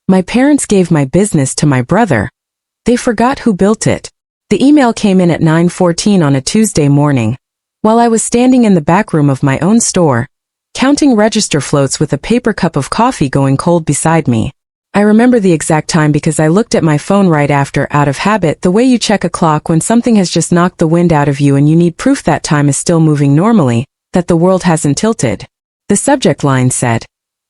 My parents gave my business to my brother. They forgot who built it. The email came in at 9:14 on a Tuesday morning, while I was standing in the back room of my own store, counting register floats with a paper cup of coffee going cold beside me. I remember the exact time because I looked at my phone right after, out of habit, the way you check a clock when something has just knocked the wind out of you and you need proof that time is still moving normally, that the world hasn't tilted. The subject line said,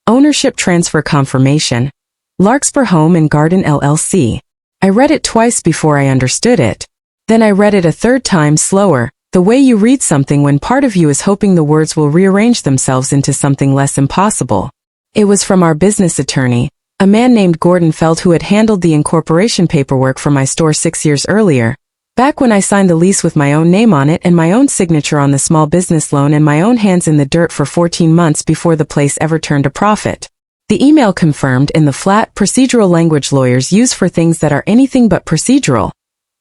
Ownership Transfer Confirmation, Larkspur Home and Garden LLC. I read it twice before I understood it. Then I read it a third time slower, the way you read something when part of you is hoping the words will rearrange themselves into something less impossible. It was from our business attorney, a man named Gordon Feld, who had handled the incorporation paperwork for my store 6 years earlier, back when I signed the lease with my own name on it and my own signature on the small business loan and my own hands in the dirt for 14 months before the place ever turned a profit. The email confirmed, in the flat, procedural language lawyers use for things that are anything but procedural,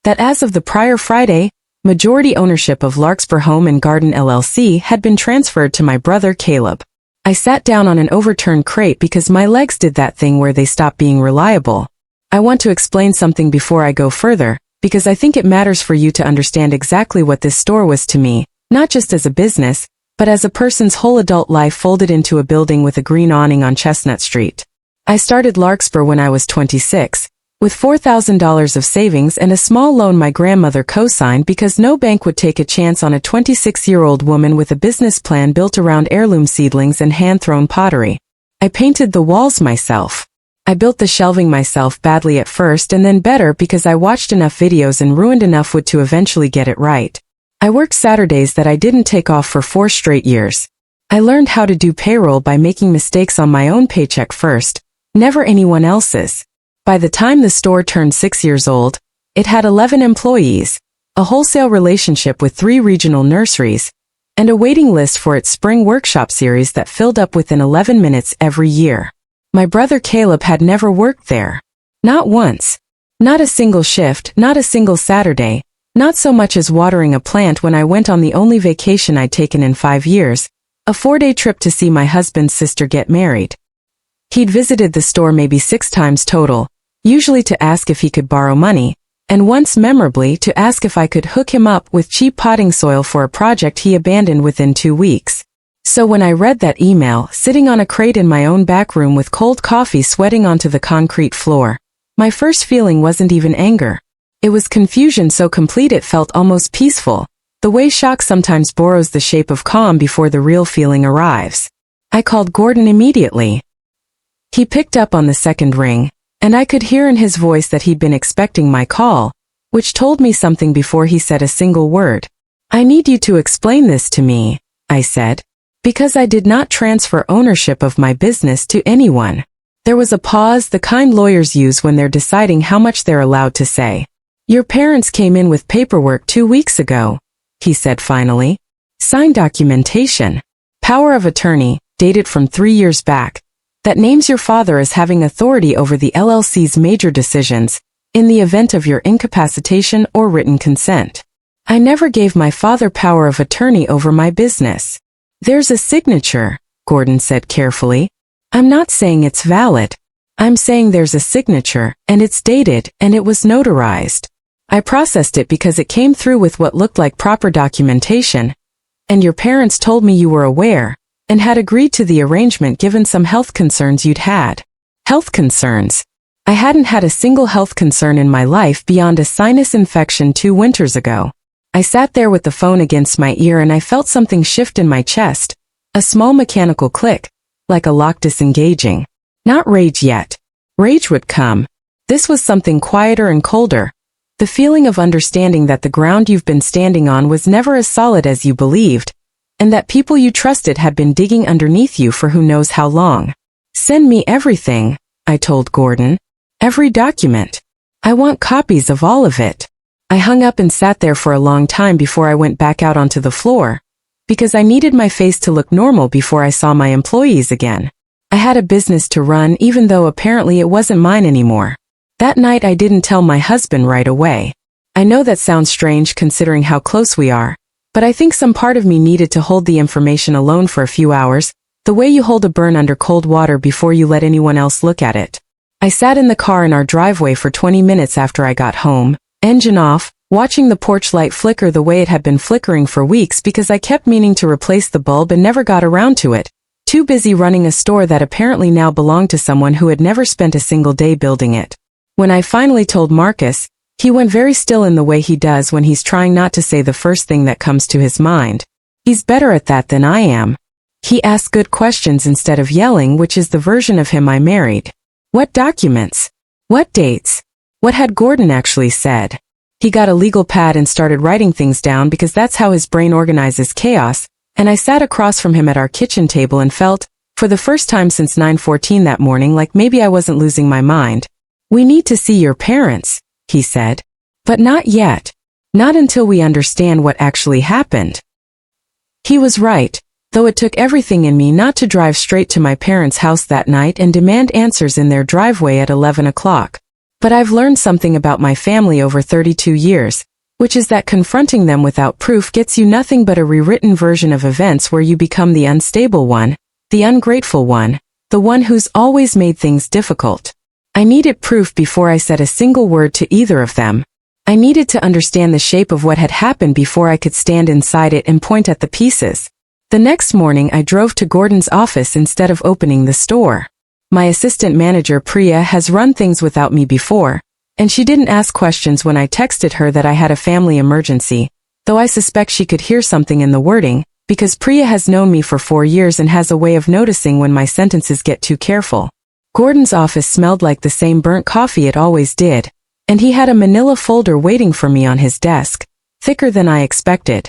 that as of the prior Friday, majority ownership of Larkspur Home and Garden LLC had been transferred to my brother Caleb. I sat down on an overturned crate because my legs did that thing where they stop being reliable. I want to explain something before I go further, because I think it matters for you to understand exactly what this store was to me, not just as a business, but as a person's whole adult life folded into a building with a green awning on Chestnut Street. I started Larkspur when I was 26, with $4,000 of savings and a small loan my grandmother co-signed because no bank would take a chance on a 26-year-old woman with a business plan built around heirloom seedlings and hand-thrown pottery. I painted the walls myself. I built the shelving myself, badly at first and then better because I watched enough videos and ruined enough wood to eventually get it right. I worked Saturdays that I didn't take off for 4 straight years. I learned how to do payroll by making mistakes on my own paycheck first, never anyone else's. By the time the store turned 6 years old, it had 11 employees, a wholesale relationship with 3 regional nurseries, and a waiting list for its spring workshop series that filled up within 11 minutes every year. My brother Caleb had never worked there. Not once. Not a single shift, not a single Saturday. Not so much as watering a plant when I went on the only vacation I'd taken in 5 years, a 4-day trip to see my husband's sister get married. He'd visited the store maybe 6 times total, usually to ask if he could borrow money, and once memorably to ask if I could hook him up with cheap potting soil for a project he abandoned within 2 weeks. So when I read that email, sitting on a crate in my own back room with cold coffee sweating onto the concrete floor, my first feeling wasn't even anger. It was confusion so complete it felt almost peaceful, the way shock sometimes borrows the shape of calm before the real feeling arrives. I called Gordon immediately. He picked up on the second ring, and I could hear in his voice that he'd been expecting my call, which told me something before he said a single word. I need you to explain this to me, I said, because I did not transfer ownership of my business to anyone. There was a pause, the kind lawyers use when they're deciding how much they're allowed to say. Your parents came in with paperwork 2 weeks ago, he said finally. Signed documentation. Power of attorney, dated from 3 years back, that names your father as having authority over the LLC's major decisions, in the event of your incapacitation or written consent. I never gave my father power of attorney over my business. There's a signature, Gordon said carefully. I'm not saying it's valid. I'm saying there's a signature, and it's dated, and it was notarized. I processed it because it came through with what looked like proper documentation, and your parents told me you were aware, and had agreed to the arrangement given some health concerns you'd had. Health concerns. I hadn't had a single health concern in my life beyond a sinus infection 2 winters ago. I sat there with the phone against my ear and I felt something shift in my chest, a small mechanical click, like a lock disengaging. Not rage yet. Rage would come. This was something quieter and colder. The feeling of understanding that the ground you've been standing on was never as solid as you believed, and that people you trusted had been digging underneath you for who knows how long. Send me everything, I told Gordon. Every document. I want copies of all of it. I hung up and sat there for a long time before I went back out onto the floor, because I needed my face to look normal before I saw my employees again. I had a business to run even though apparently it wasn't mine anymore. That night I didn't tell my husband right away. I know that sounds strange considering how close we are, but I think some part of me needed to hold the information alone for a few hours, the way you hold a burn under cold water before you let anyone else look at it. I sat in the car in our driveway for 20 minutes after I got home, engine off, watching the porch light flicker the way it had been flickering for weeks because I kept meaning to replace the bulb and never got around to it, too busy running a store that apparently now belonged to someone who had never spent a single day building it. When I finally told Marcus, he went very still in the way he does when he's trying not to say the first thing that comes to his mind. He's better at that than I am. He asked good questions instead of yelling, which is the version of him I married. What documents? What dates? What had Gordon actually said? He got a legal pad and started writing things down because that's how his brain organizes chaos, and I sat across from him at our kitchen table and felt, for the first time since 9:14 that morning, like maybe I wasn't losing my mind. We need to see your parents, he said. But not yet. Not until we understand what actually happened. He was right, though it took everything in me not to drive straight to my parents' house that night and demand answers in their driveway at 11 o'clock. But I've learned something about my family over 32 years, which is that confronting them without proof gets you nothing but a rewritten version of events where you become the unstable one, the ungrateful one, the one who's always made things difficult. I needed proof before I said a single word to either of them. I needed to understand the shape of what had happened before I could stand inside it and point at the pieces. The next morning I drove to Gordon's office instead of opening the store. My assistant manager Priya has run things without me before, and she didn't ask questions when I texted her that I had a family emergency, though I suspect she could hear something in the wording, because Priya has known me for 4 years and has a way of noticing when my sentences get too careful. Gordon's office smelled like the same burnt coffee it always did, and he had a manila folder waiting for me on his desk, thicker than I expected.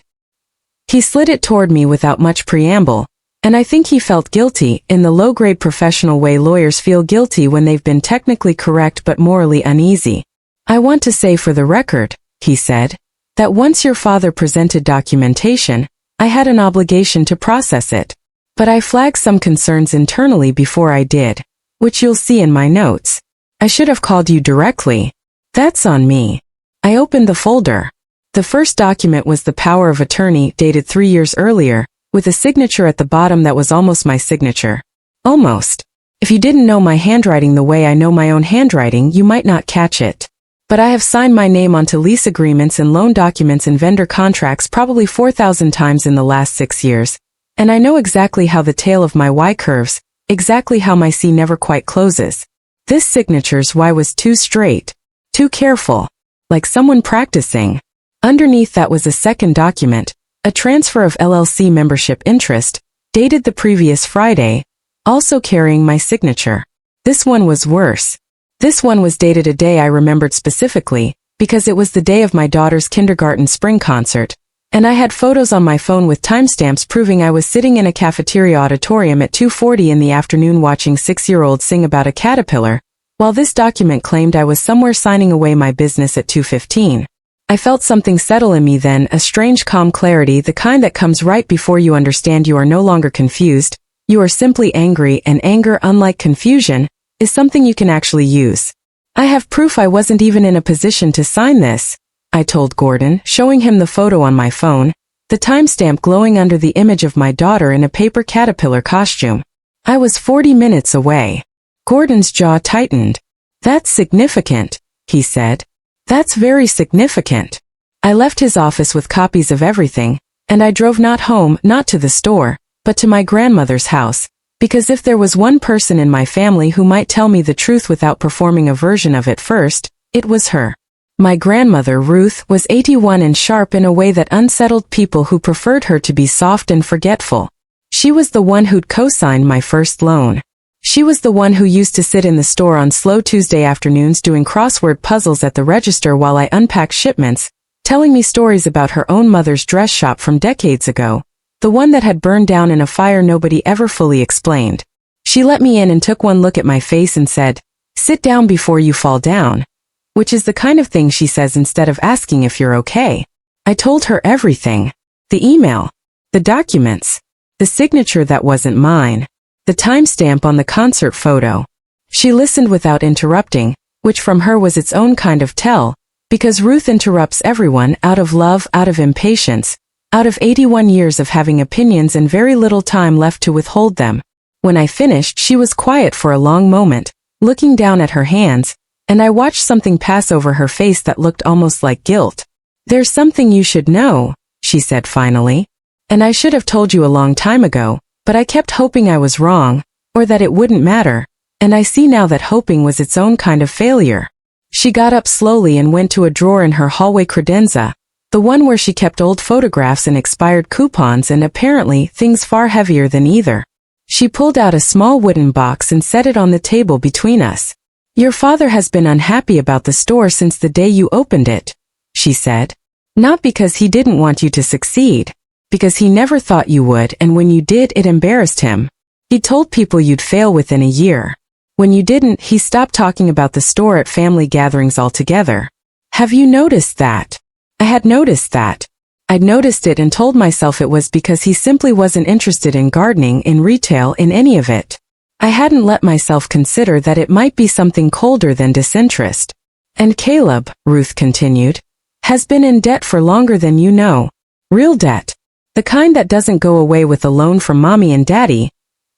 He slid it toward me without much preamble, and I think he felt guilty, in the low-grade professional way lawyers feel guilty when they've been technically correct but morally uneasy. I want to say for the record, he said, that once your father presented documentation, I had an obligation to process it. But I flagged some concerns internally before I did, which you'll see in my notes. I should have called you directly. That's on me. I opened the folder. The first document was the power of attorney, dated 3 years earlier, with a signature at the bottom that was almost my signature. Almost. If you didn't know my handwriting the way I know my own handwriting, you might not catch it. But I have signed my name onto lease agreements and loan documents and vendor contracts probably 4,000 times in the last 6 years, and I know exactly how the tail of my Y curves, exactly how my C never quite closes. This signature's Y was too straight. Too careful. Like someone practicing. Underneath that was a second document, a transfer of LLC membership interest, dated the previous Friday, also carrying my signature. This one was worse. This one was dated a day I remembered specifically, because it was the day of my daughter's kindergarten spring concert, and I had photos on my phone with timestamps proving I was sitting in a cafeteria auditorium at 2:40 in the afternoon watching 6-year-olds sing about a caterpillar, while this document claimed I was somewhere signing away my business at 2:15. I felt something settle in me then, a strange calm clarity, the kind that comes right before you understand you are no longer confused, you are simply angry, and anger, unlike confusion, is something you can actually use. I have proof I wasn't even in a position to sign this, I told Gordon, showing him the photo on my phone, the timestamp glowing under the image of my daughter in a paper caterpillar costume. I was 40 minutes away. Gordon's jaw tightened. That's significant, he said. That's very significant. I left his office with copies of everything, and I drove not home, not to the store, but to my grandmother's house, because if there was one person in my family who might tell me the truth without performing a version of it first, it was her. My grandmother, Ruth, was 81 and sharp in a way that unsettled people who preferred her to be soft and forgetful. She was the one who'd co-signed my first loan. She was the one who used to sit in the store on slow Tuesday afternoons doing crossword puzzles at the register while I unpacked shipments, telling me stories about her own mother's dress shop from decades ago, the one that had burned down in a fire nobody ever fully explained. She let me in and took one look at my face and said, "Sit down before you fall down," which is the kind of thing she says instead of asking if you're okay. I told her everything. The email, the documents, the signature that wasn't mine, the timestamp on the concert photo. She listened without interrupting, which from her was its own kind of tell, because Ruth interrupts everyone out of love, out of impatience, out of 81 years of having opinions and very little time left to withhold them. When I finished, she was quiet for a long moment, looking down at her hands, and I watched something pass over her face that looked almost like guilt. "There's something you should know," she said finally. "And I should have told you a long time ago, but I kept hoping I was wrong, or that it wouldn't matter, and I see now that hoping was its own kind of failure." She got up slowly and went to a drawer in her hallway credenza, the one where she kept old photographs and expired coupons and apparently things far heavier than either. She pulled out a small wooden box and set it on the table between us. "Your father has been unhappy about the store since the day you opened it," she said. "Not because he didn't want you to succeed, because he never thought you would, and when you did, it embarrassed him. He told people you'd fail within a year. When you didn't, he stopped talking about the store at family gatherings altogether. Have you noticed that?" I had noticed that. I'd noticed it and told myself it was because he simply wasn't interested in gardening, in retail, in any of it. I hadn't let myself consider that it might be something colder than disinterest. "And Caleb," Ruth continued, "has been in debt for longer than you know. Real debt. The kind that doesn't go away with a loan from mommy and daddy,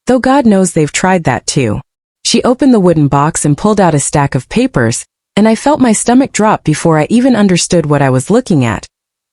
though God knows they've tried that too." She opened the wooden box and pulled out a stack of papers, and I felt my stomach drop before I even understood what I was looking at.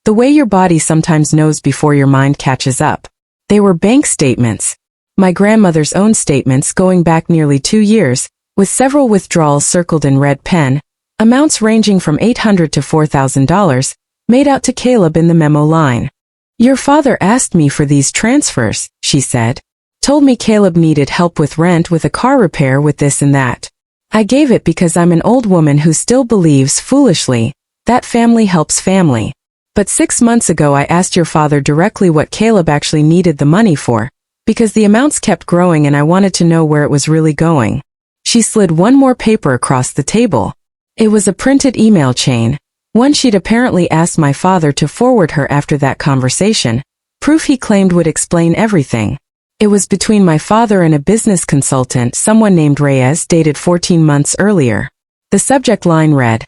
The way your body sometimes knows before your mind catches up. They were bank statements. My grandmother's own statements going back nearly 2 years, with several withdrawals circled in red pen, amounts ranging from $800 to $4,000, made out to Caleb in the memo line. "Your father asked me for these transfers," she said. "Told me Caleb needed help with rent, with a car repair, with this and that. I gave it because I'm an old woman who still believes, foolishly, that family helps family. But 6 months ago I asked your father directly what Caleb actually needed the money for, because the amounts kept growing and I wanted to know where it was really going." She slid one more paper across the table. It was a printed email chain, one she'd apparently asked my father to forward her after that conversation, proof he claimed would explain everything. It was between my father and a business consultant, someone named Reyes, dated 14 months earlier. The subject line read,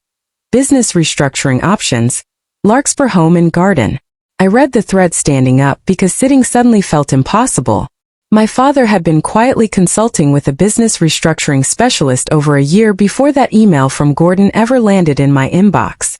"Business restructuring options, Larkspur Home and Garden." I read the thread standing up because sitting suddenly felt impossible. My father had been quietly consulting with a business restructuring specialist over a year before that email from Gordon ever landed in my inbox.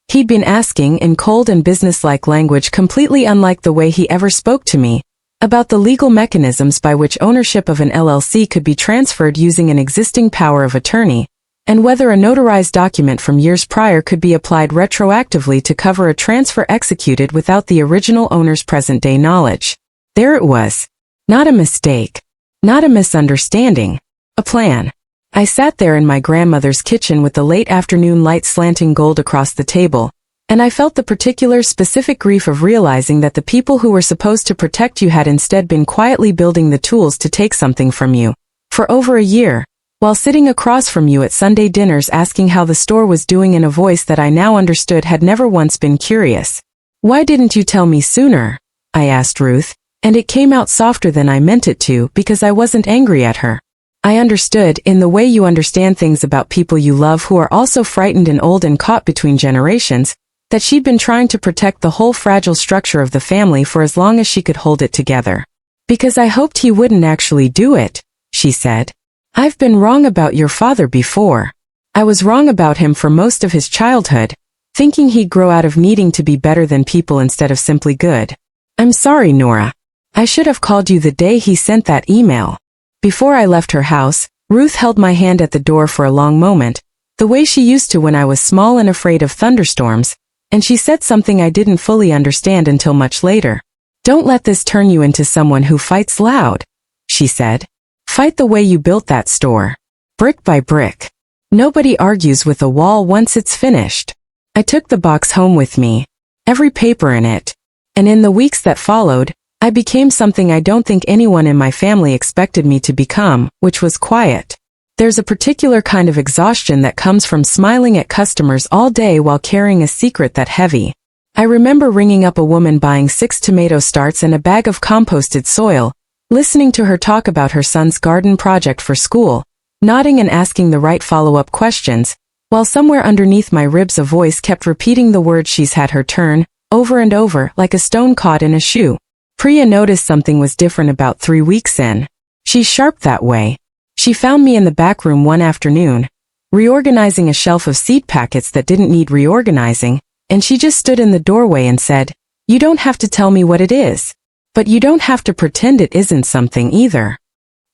He'd been asking, in cold and businesslike language completely unlike the way he ever spoke to me, about the legal mechanisms by which ownership of an LLC could be transferred using an existing power of attorney, and whether a notarized document from years prior could be applied retroactively to cover a transfer executed without the original owner's present-day knowledge. There it was. Not a mistake. Not a misunderstanding. A plan. I sat there in my grandmother's kitchen with the late afternoon light slanting gold across the table, and I felt the particular specific grief of realizing that the people who were supposed to protect you had instead been quietly building the tools to take something from you, for over a year, while sitting across from you at Sunday dinners asking how the store was doing in a voice that I now understood had never once been curious. "Why didn't you tell me sooner?" I asked Ruth, and it came out softer than I meant it to because I wasn't angry at her. I understood, in the way you understand things about people you love who are also frightened and old and caught between generations, that she'd been trying to protect the whole fragile structure of the family for as long as she could hold it together. "Because I hoped he wouldn't actually do it," she said. "I've been wrong about your father before. I was wrong about him for most of his childhood, thinking he'd grow out of needing to be better than people instead of simply good. I'm sorry, Nora. I should have called you the day he sent that email." Before I left her house, Ruth held my hand at the door for a long moment, the way she used to when I was small and afraid of thunderstorms, and she said something I didn't fully understand until much later. "Don't let this turn you into someone who fights loud," she said. "Fight the way you built that store. Brick by brick. Nobody argues with a wall once it's finished." I took the box home with me, every paper in it, and in the weeks that followed, I became something I don't think anyone in my family expected me to become, which was quiet. There's a particular kind of exhaustion that comes from smiling at customers all day while carrying a secret that heavy. I remember ringing up a woman buying 6 tomato starts and a bag of composted soil, listening to her talk about her son's garden project for school, nodding and asking the right follow-up questions, while somewhere underneath my ribs a voice kept repeating the word "she's had her turn," over and over, like a stone caught in a shoe. Priya noticed something was different about 3 weeks in. "She's sharp that way," She found me in the back room one afternoon, reorganizing a shelf of seed packets that didn't need reorganizing, and she just stood in the doorway and said, "You don't have to tell me what it is. But you don't have to pretend it isn't something either."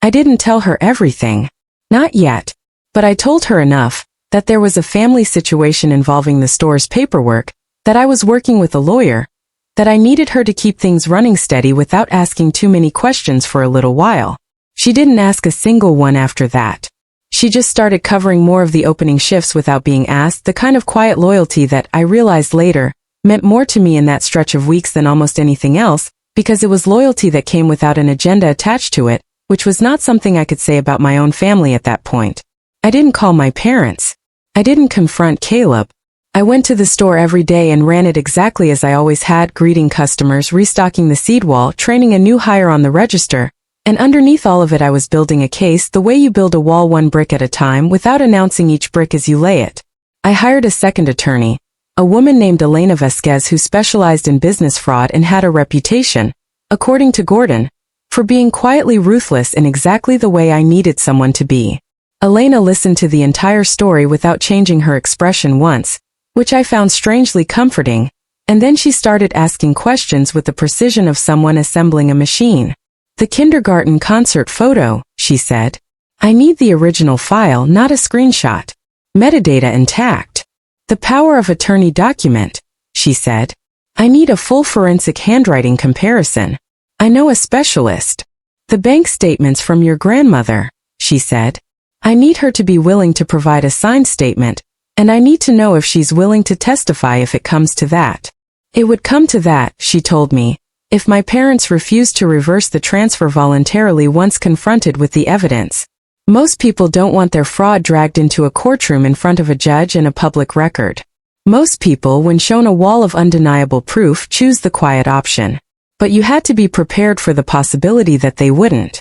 I didn't tell her everything. Not yet. But I told her enough, that there was a family situation involving the store's paperwork, that I was working with a lawyer, that I needed her to keep things running steady without asking too many questions for a little while. She didn't ask a single one after that. She just started covering more of the opening shifts without being asked, the kind of quiet loyalty that, I realized later, meant more to me in that stretch of weeks than almost anything else, because it was loyalty that came without an agenda attached to it, which was not something I could say about my own family at that point. I didn't call my parents. I didn't confront Caleb. I went to the store every day and ran it exactly as I always had, greeting customers, restocking the seed wall, training a new hire on the register, and underneath all of it I was building a case the way you build a wall, one brick at a time, without announcing each brick as you lay it. I hired a second attorney, a woman named Elena Vasquez, who specialized in business fraud and had a reputation, according to Gordon, for being quietly ruthless in exactly the way I needed someone to be. Elena listened to the entire story without changing her expression once, which I found strangely comforting, and then she started asking questions with the precision of someone assembling a machine. "The kindergarten concert photo," she said. "I need the original file, not a screenshot. Metadata intact. The power of attorney document," she said. "I need a full forensic handwriting comparison. I know a specialist. The bank statements from your grandmother," she said. "I need her to be willing to provide a signed statement, and I need to know if she's willing to testify if it comes to that. It would come to that," she told me, "if my parents refused to reverse the transfer voluntarily once confronted with the evidence. Most people don't want their fraud dragged into a courtroom in front of a judge and a public record. Most people, when shown a wall of undeniable proof, choose the quiet option. But you had to be prepared for the possibility that they wouldn't.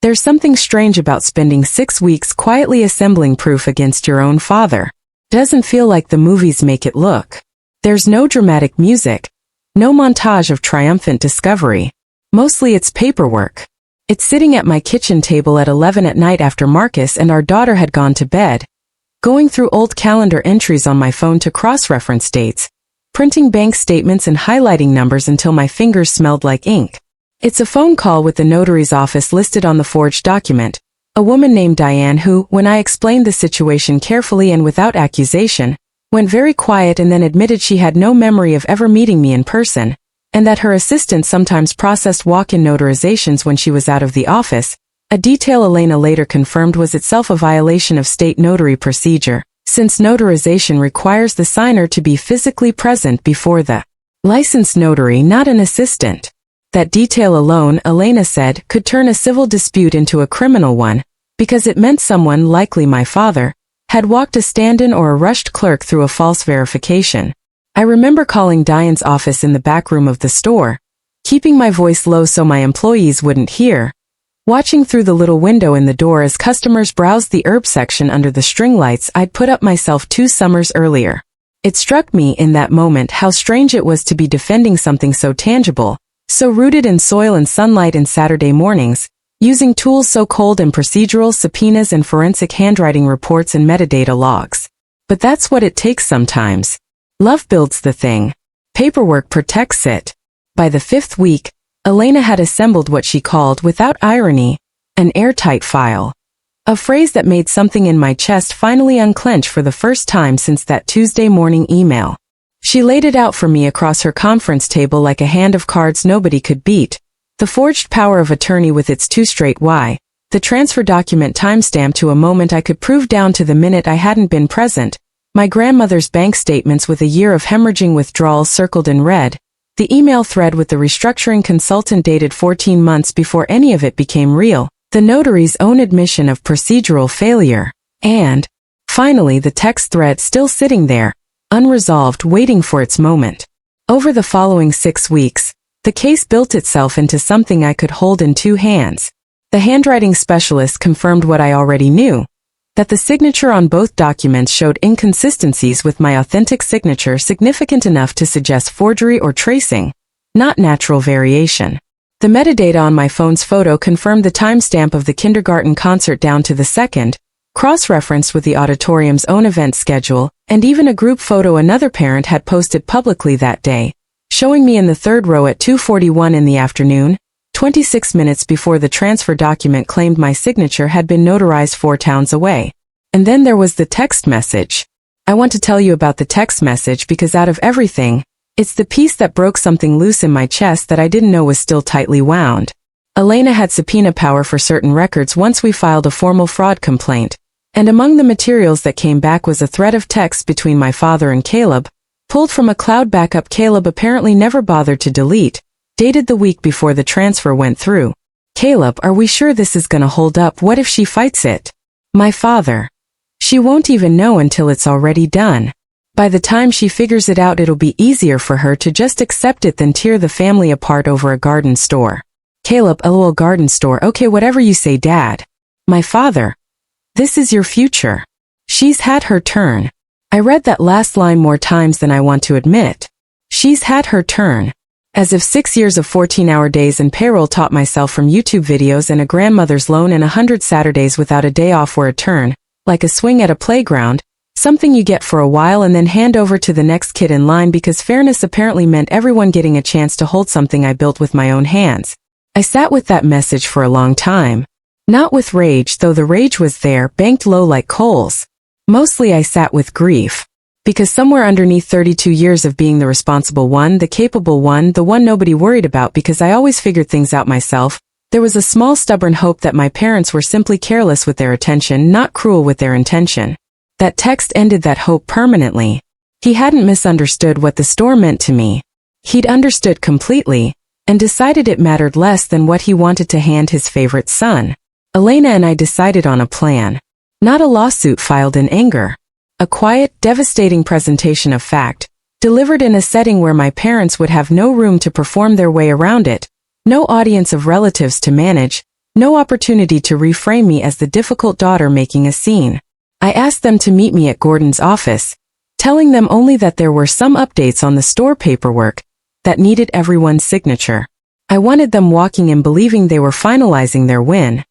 There's something strange about spending 6 weeks quietly assembling proof against your own father. Doesn't feel like the movies make it look. There's no dramatic music, no montage of triumphant discovery. Mostly it's paperwork. It's sitting at my kitchen table at 11 at night after Marcus and our daughter had gone to bed, going through old calendar entries on my phone to cross-reference dates, printing bank statements and highlighting numbers until my fingers smelled like ink. It's a phone call with the notary's office listed on the forged document, a woman named Diane who, when I explained the situation carefully and without accusation, went very quiet and then admitted she had no memory of ever meeting me in person, and that her assistant sometimes processed walk-in notarizations when she was out of the office, a detail Elena later confirmed was itself a violation of state notary procedure, since notarization requires the signer to be physically present before the licensed notary, not an assistant. That detail alone, Elena said, could turn a civil dispute into a criminal one, because it meant someone, likely my father, had walked a stand-in or a rushed clerk through a false verification. I remember calling Diane's office in the back room of the store, keeping my voice low so my employees wouldn't hear, watching through the little window in the door as customers browsed the herb section under the string lights I'd put up myself 2 summers earlier. It struck me in that moment how strange it was to be defending something so tangible, so rooted in soil and sunlight and Saturday mornings, using tools so cold and procedural, subpoenas and forensic handwriting reports and metadata logs. But that's what it takes sometimes. Love builds the thing. Paperwork protects it. By the 5th week, Elena had assembled what she called, without irony, an airtight file. A phrase that made something in my chest finally unclench for the first time since that Tuesday morning email. She laid it out for me across her conference table like a hand of cards nobody could beat. The forged power of attorney with its 2 straight Y, the transfer document timestamped to a moment I could prove down to the minute I hadn't been present, my grandmother's bank statements with a year of hemorrhaging withdrawals circled in red, the email thread with the restructuring consultant dated 14 months before any of it became real, the notary's own admission of procedural failure, and, finally, the text thread still sitting there, unresolved, waiting for its moment. Over the following 6 weeks, the case built itself into something I could hold in 2 hands. The handwriting specialist confirmed what I already knew, that the signature on both documents showed inconsistencies with my authentic signature significant enough to suggest forgery or tracing, not natural variation. The metadata on my phone's photo confirmed the timestamp of the kindergarten concert down to the second, cross-referenced with the auditorium's own event schedule, and even a group photo another parent had posted publicly that day, showing me in the third row at 2:41 in the afternoon, 26 minutes before the transfer document claimed my signature had been notarized 4 towns away. And then there was the text message. I want to tell you about the text message because out of everything, it's the piece that broke something loose in my chest that I didn't know was still tightly wound. Elena had subpoena power for certain records once we filed a formal fraud complaint, and among the materials that came back was a thread of text between my father and Caleb, pulled from a cloud backup Caleb apparently never bothered to delete, dated the week before the transfer went through. Caleb, are we sure this is gonna hold up? What if she fights it? My father. She won't even know until it's already done. By the time she figures it out, it'll be easier for her to just accept it than tear the family apart over a garden store. Caleb, lol, garden store, okay, whatever you say, Dad. My father. This is your future. She's had her turn. I read that last line more times than I want to admit. She's had her turn. As if 6 years of 14-hour days and payroll taught myself from YouTube videos and a grandmother's loan and 100 Saturdays without a day off were a turn, like a swing at a playground, something you get for a while and then hand over to the next kid in line because fairness apparently meant everyone getting a chance to hold something I built with my own hands. I sat with that message for a long time. Not with rage, though the rage was there, banked low like coals. Mostly I sat with grief. Because somewhere underneath 32 years of being the responsible one, the capable one, the one nobody worried about because I always figured things out myself, there was a small stubborn hope that my parents were simply careless with their attention, not cruel with their intention. That text ended that hope permanently. He hadn't misunderstood what the store meant to me. He'd understood completely, and decided it mattered less than what he wanted to hand his favorite son. Elena and I decided on a plan. Not a lawsuit filed in anger. A quiet, devastating presentation of fact, delivered in a setting where my parents would have no room to perform their way around it, no audience of relatives to manage, no opportunity to reframe me as the difficult daughter making a scene. I asked them to meet me at Gordon's office, telling them only that there were some updates on the store paperwork that needed everyone's signature. I wanted them walking in believing they were finalizing their win.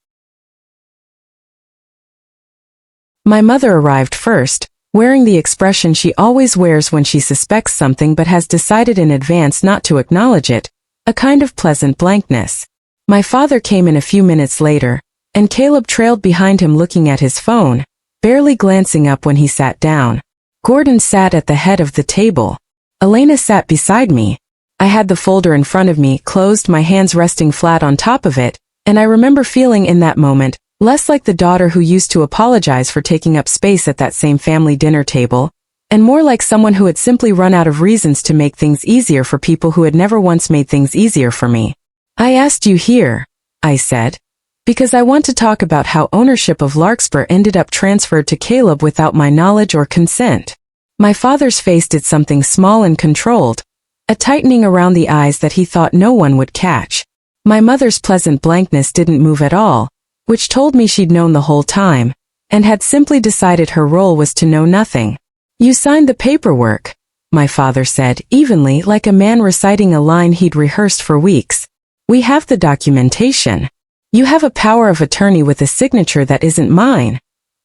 My mother arrived first, wearing the expression she always wears when she suspects something but has decided in advance not to acknowledge it, a kind of pleasant blankness. My father came in a few minutes later, and Caleb trailed behind him looking at his phone, barely glancing up when he sat down. Gordon sat at the head of the table. Elena sat beside me. I had the folder in front of me, closed, my hands resting flat on top of it, and I remember feeling in that moment, less like the daughter who used to apologize for taking up space at that same family dinner table, and more like someone who had simply run out of reasons to make things easier for people who had never once made things easier for me. I asked you here, I said, because I want to talk about how ownership of Larkspur ended up transferred to Caleb without my knowledge or consent. My father's face did something small and controlled, a tightening around the eyes that he thought no one would catch. My mother's pleasant blankness didn't move at all, which told me she'd known the whole time, and had simply decided her role was to know nothing. You signed the paperwork, my father said, evenly, like a man reciting a line he'd rehearsed for weeks. We have the documentation. You have a power of attorney with a signature that isn't mine,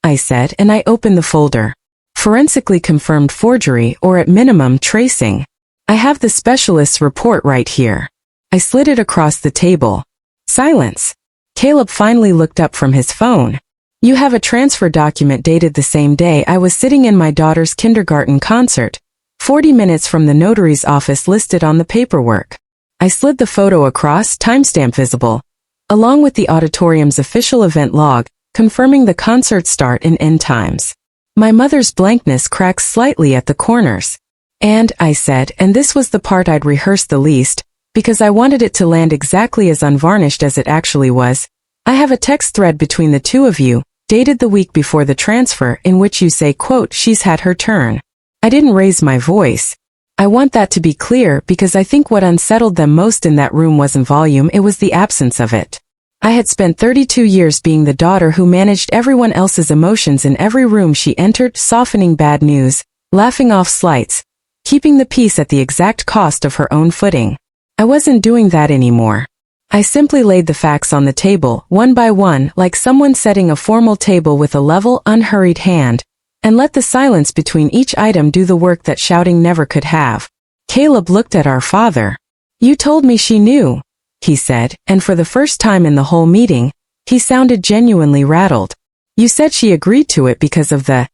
I said, and I opened the folder. Forensically confirmed forgery, or at minimum tracing. I have the specialist's report right here. I slid it across the table. Silence. Caleb finally looked up from his phone. You have a transfer document dated the same day I was sitting in my daughter's kindergarten concert, 40 minutes from the notary's office listed on the paperwork. I slid the photo across, timestamp visible, along with the auditorium's official event log, confirming the concert start and end times. My mother's blankness cracked slightly at the corners. And, I said, and this was the part I'd rehearsed the least, because I wanted it to land exactly as unvarnished as it actually was, I have a text thread between the two of you, dated the week before the transfer, in which you say, quote, she's had her turn. I didn't raise my voice. I want that to be clear because I think what unsettled them most in that room wasn't volume, it was the absence of it. I had spent 32 years being the daughter who managed everyone else's emotions in every room she entered, softening bad news, laughing off slights, keeping the peace at the exact cost of her own footing. I wasn't doing that anymore. I simply laid the facts on the table, one by one, like someone setting a formal table with a level, unhurried hand, and let the silence between each item do the work that shouting never could have. Caleb looked at our father. "You told me she knew," he said, and for the first time in the whole meeting, he sounded genuinely rattled. "You said she agreed to it because of the...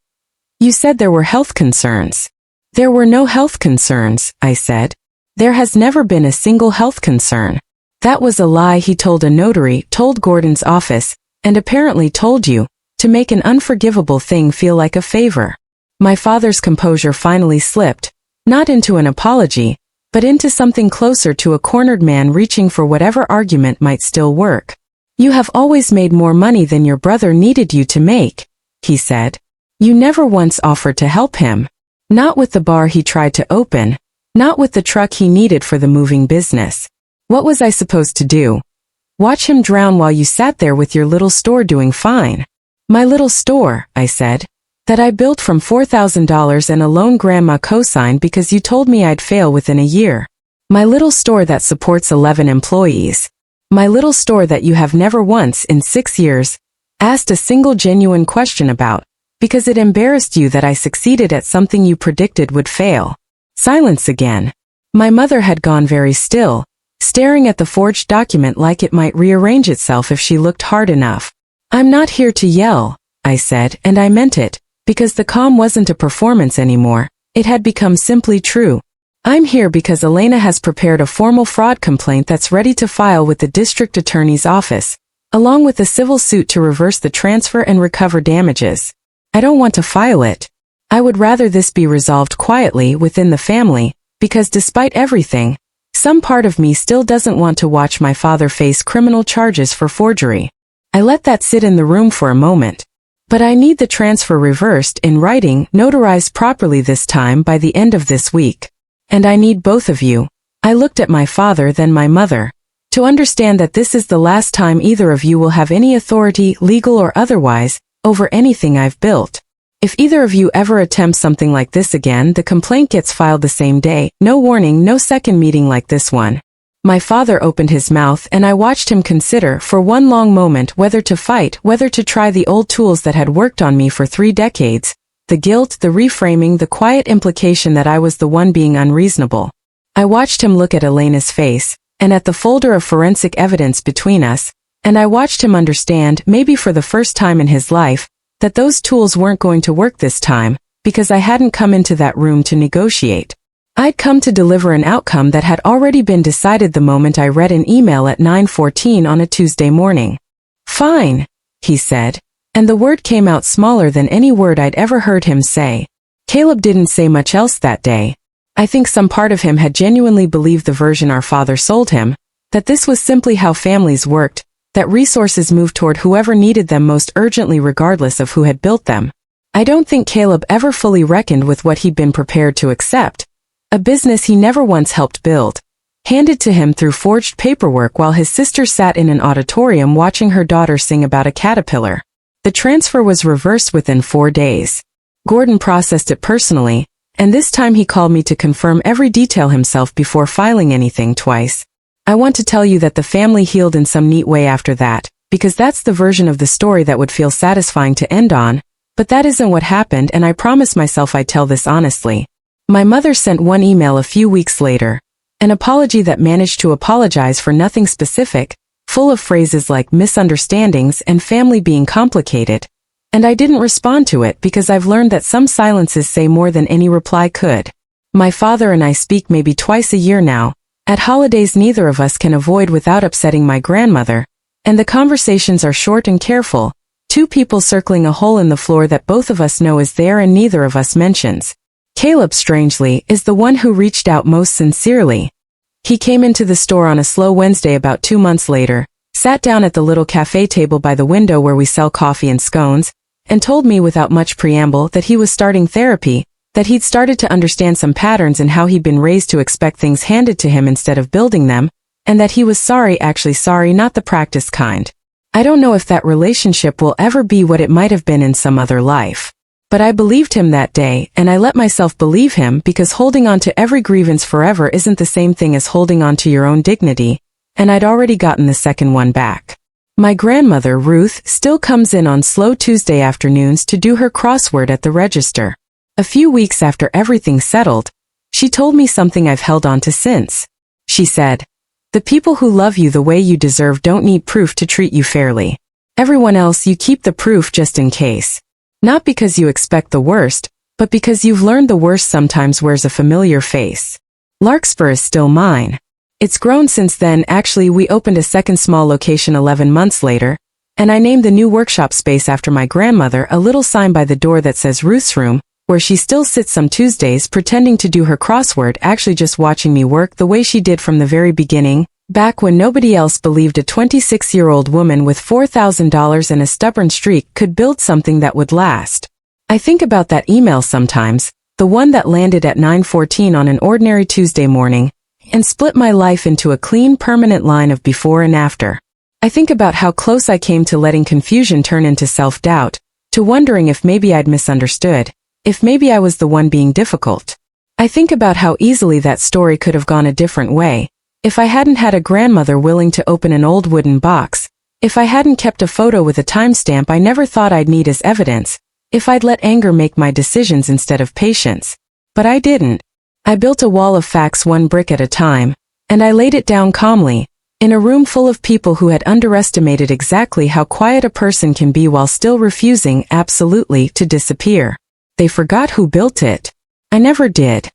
You said there were health concerns." "There were no health concerns," I said. "There has never been a single health concern." "That was a lie," he told a notary, told Gordon's office, and apparently told you, to make an unforgivable thing feel like a favor. My father's composure finally slipped, not into an apology, but into something closer to a cornered man reaching for whatever argument might still work. "You have always made more money than your brother needed you to make," he said. "You never once offered to help him. Not with the bar he tried to open, not with the truck he needed for the moving business. What was I supposed to do? Watch him drown while you sat there with your little store doing fine?" "My little store," I said, "that I built from $4,000 and a loan grandma co-signed because you told me I'd fail within a year. My little store that supports 11 employees. My little store that you have never once in 6 years asked a single genuine question about, because it embarrassed you that I succeeded at something you predicted would fail." Silence again. My mother had gone very still, staring at the forged document like it might rearrange itself if she looked hard enough. "I'm not here to yell," I said, and I meant it, because the calm wasn't a performance anymore, it had become simply true. "I'm here because Elena has prepared a formal fraud complaint that's ready to file with the district attorney's office, along with a civil suit to reverse the transfer and recover damages. I don't want to file it. I would rather this be resolved quietly within the family, because despite everything, some part of me still doesn't want to watch my father face criminal charges for forgery. I let that sit in the room for a moment. But I need the transfer reversed in writing, notarized properly this time by the end of this week. And I need both of you." I looked at my father, then my mother, "to understand that this is the last time either of you will have any authority, legal or otherwise, over anything I've built. If either of you ever attempt something like this again, the complaint gets filed the same day, no warning, no second meeting like this one." My father opened his mouth and I watched him consider for one long moment whether to fight, whether to try the old tools that had worked on me for 3 decades, the guilt, the reframing, the quiet implication that I was the one being unreasonable. I watched him look at Elena's face, and at the folder of forensic evidence between us, and I watched him understand, maybe for the first time in his life, that those tools weren't going to work this time, because I hadn't come into that room to negotiate. I'd come to deliver an outcome that had already been decided the moment I read an email at 9:14 on a Tuesday morning. "Fine," he said, and the word came out smaller than any word I'd ever heard him say. Caleb didn't say much else that day. I think some part of him had genuinely believed the version our father sold him, that this was simply how families worked, that resources moved toward whoever needed them most urgently regardless of who had built them. I don't think Caleb ever fully reckoned with what he'd been prepared to accept. A business he never once helped build, handed to him through forged paperwork while his sister sat in an auditorium watching her daughter sing about a caterpillar. The transfer was reversed within 4 days. Gordon processed it personally, and this time he called me to confirm every detail himself before filing anything twice. I want to tell you that the family healed in some neat way after that, because that's the version of the story that would feel satisfying to end on, but that isn't what happened, and I promised myself I'd tell this honestly. My mother sent one email a few weeks later, an apology that managed to apologize for nothing specific, full of phrases like misunderstandings and family being complicated, and I didn't respond to it because I've learned that some silences say more than any reply could. My father and I speak maybe twice a year now. At holidays neither of us can avoid without upsetting my grandmother, and the conversations are short and careful, 2 people circling a hole in the floor that both of us know is there and neither of us mentions. Caleb, strangely, is the one who reached out most sincerely. He came into the store on a slow Wednesday about 2 months later, sat down at the little cafe table by the window where we sell coffee and scones, and told me without much preamble that he was starting therapy, that he'd started to understand some patterns in how he'd been raised to expect things handed to him instead of building them, and that he was sorry, actually sorry, not the practice kind. I don't know if that relationship will ever be what it might have been in some other life. But I believed him that day, and I let myself believe him because holding on to every grievance forever isn't the same thing as holding on to your own dignity, and I'd already gotten the second one back. My grandmother, Ruth, still comes in on slow Tuesday afternoons to do her crossword at the register. A few weeks after everything settled, she told me something I've held on to since. She said, "The people who love you the way you deserve don't need proof to treat you fairly. Everyone else, you keep the proof just in case. Not because you expect the worst, but because you've learned the worst sometimes wears a familiar face." Larkspur is still mine. It's grown since then. Actually, we opened a second small location 11 months later, and I named the new workshop space after my grandmother, a little sign by the door that says Ruth's Room, where she still sits some Tuesdays pretending to do her crossword, actually just watching me work the way she did from the very beginning, back when nobody else believed a 26-year-old woman with $4,000 and a stubborn streak could build something that would last. I think about that email sometimes, the one that landed at 9:14 on an ordinary Tuesday morning, and split my life into a clean, permanent line of before and after. I think about how close I came to letting confusion turn into self-doubt, to wondering if maybe I'd misunderstood, if maybe I was the one being difficult. I think about how easily that story could have gone a different way, if I hadn't had a grandmother willing to open an old wooden box, if I hadn't kept a photo with a timestamp I never thought I'd need as evidence, if I'd let anger make my decisions instead of patience. But I didn't. I built a wall of facts one brick at a time, and I laid it down calmly, in a room full of people who had underestimated exactly how quiet a person can be while still refusing, absolutely, to disappear. They forgot who built it. I never did.